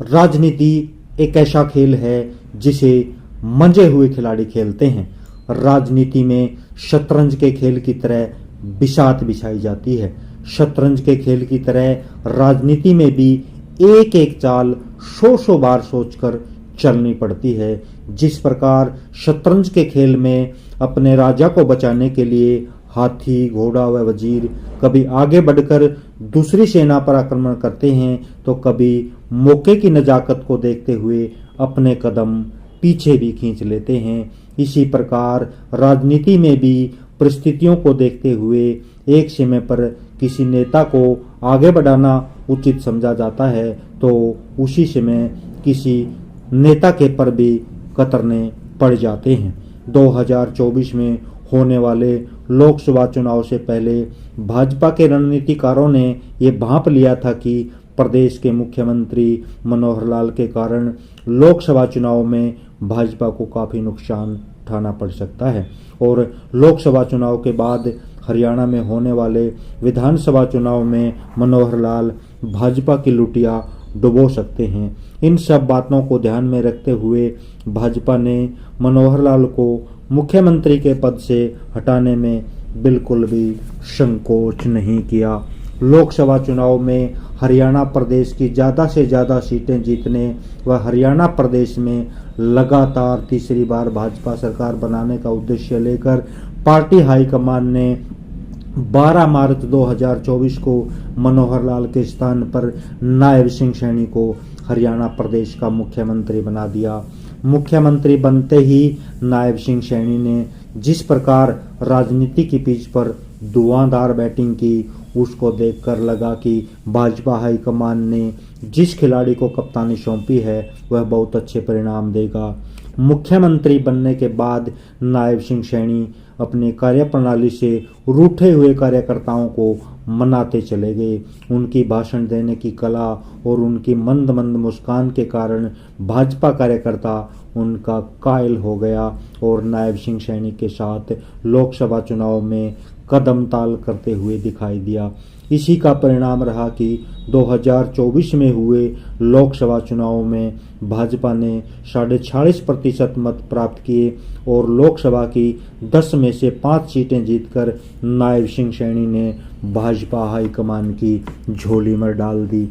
राजनीति एक ऐसा खेल है जिसे मंजे हुए खिलाड़ी खेलते हैं। राजनीति में शतरंज के खेल की तरह बिसात बिछाई जाती है। शतरंज के खेल की तरह राजनीति में भी एक एक चाल सौ बार सोचकर चलनी पड़ती है। जिस प्रकार शतरंज के खेल में अपने राजा को बचाने के लिए हाथी, घोड़ा व वजीर कभी आगे बढ़कर दूसरी सेना पर आक्रमण करते हैं तो कभी मौके की नजाकत को देखते हुए अपने कदम पीछे भी खींच लेते हैं। इसी प्रकार राजनीति में भी परिस्थितियों को देखते हुए एक समय पर किसी नेता को आगे बढ़ाना उचित समझा जाता है तो उसी समय किसी नेता के पर भी कतरने पड़ जाते हैं। 2024 में होने वाले लोकसभा चुनाव से पहले भाजपा के रणनीतिकारों ने ये भांप लिया था कि प्रदेश के मुख्यमंत्री मनोहर लाल के कारण लोकसभा चुनाव में भाजपा को काफी नुकसान उठाना पड़ सकता है और लोकसभा चुनाव के बाद हरियाणा में होने वाले विधानसभा चुनाव में मनोहर लाल भाजपा की लुटिया डुबो सकते हैं। इन सब बातों को ध्यान में रखते हुए भाजपा ने मनोहर लाल को मुख्यमंत्री के पद से हटाने में बिल्कुल भी संकोच नहीं किया। लोकसभा चुनाव में हरियाणा प्रदेश की ज़्यादा से ज़्यादा सीटें जीतने व हरियाणा प्रदेश में लगातार तीसरी बार भाजपा सरकार बनाने का उद्देश्य लेकर पार्टी हाईकमान ने 12 मार्च 2024 को मनोहर लाल के स्थान पर नायब सिंह सैनी को हरियाणा प्रदेश का मुख्यमंत्री बना दिया। मुख्यमंत्री बनते ही नायब सिंह सैनी ने जिस प्रकार राजनीति की पिच पर धुआंधार बैटिंग की उसको देखकर लगा कि भाजपा हाईकमान ने जिस खिलाड़ी को कप्तानी सौंपी है वह बहुत अच्छे परिणाम देगा। मुख्यमंत्री बनने के बाद नायब सिंह सैनी अपनी कार्यप्रणाली से रूठे हुए कार्यकर्ताओं को मनाते चले गए। उनकी भाषण देने की कला और उनकी मंद मंद मुस्कान के कारण भाजपा कार्यकर्ता उनका कायल हो गया और नायब सिंह सैनी के साथ लोकसभा चुनाव में कदम ताल करते हुए दिखाई दिया। इसी का परिणाम रहा कि 2024 में हुए लोकसभा चुनाव में भाजपा ने 46.5% मत प्राप्त किए और लोकसभा की 10 में से 5 सीटें जीतकर नायब सिंह सैनी ने भाजपा हाईकमान की झोली में डाल दी।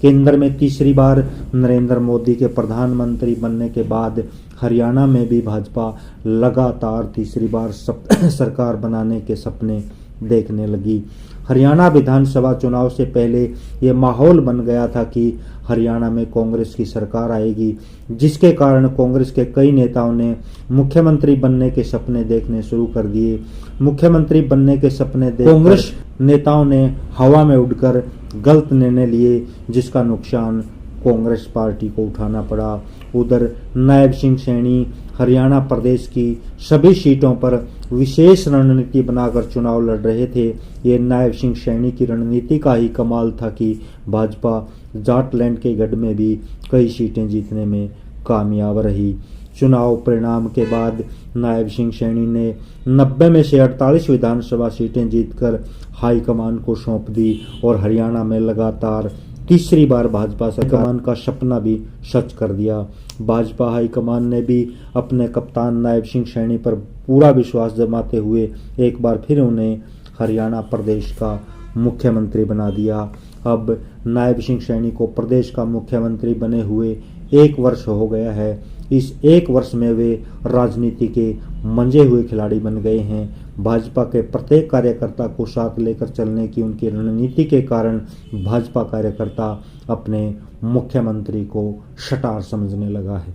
केंद्र में तीसरी बार नरेंद्र मोदी के प्रधानमंत्री बनने के बाद हरियाणा में भी भाजपा लगातार तीसरी बार सरकार बनाने के सपने देखने लगी। हरियाणा विधानसभा चुनाव से पहले ये माहौल बन गया था कि हरियाणा में कांग्रेस की सरकार आएगी, जिसके कारण कांग्रेस के कई नेताओं ने मुख्यमंत्री बनने के सपने देखने शुरू कर दिए। मुख्यमंत्री बनने के सपने कांग्रेस नेताओं ने हवा में उड़कर गलत निर्णय लिए, जिसका नुकसान कांग्रेस पार्टी को उठाना पड़ा। उधर नायब सिंह सैनी हरियाणा प्रदेश की सभी सीटों पर विशेष रणनीति बनाकर चुनाव लड़ रहे थे। ये नायब सिंह सैनी की रणनीति का ही कमाल था कि भाजपा जाटलैंड के गढ़ में भी कई सीटें जीतने में कामयाब रही। चुनाव परिणाम के बाद नायब सिंह सैनी ने 90 में से 48 विधानसभा सीटें जीतकर हाईकमान को सौंप दी और हरियाणा में लगातार तीसरी बार भाजपा हाईकमान का सपना भी सच कर दिया। भाजपा हाईकमान ने भी अपने कप्तान नायब सिंह सैनी पर पूरा विश्वास जमाते हुए एक बार फिर उन्हें हरियाणा प्रदेश का मुख्यमंत्री बना दिया। अब नायब सिंह सैनी को प्रदेश का मुख्यमंत्री बने हुए 1 वर्ष हो गया है। इस 1 वर्ष में वे राजनीति के मंजे हुए खिलाड़ी बन गए हैं। भाजपा के प्रत्येक कार्यकर्ता को साथ लेकर चलने की उनकी रणनीति के कारण भाजपा कार्यकर्ता अपने मुख्यमंत्री को शटार समझने लगा है।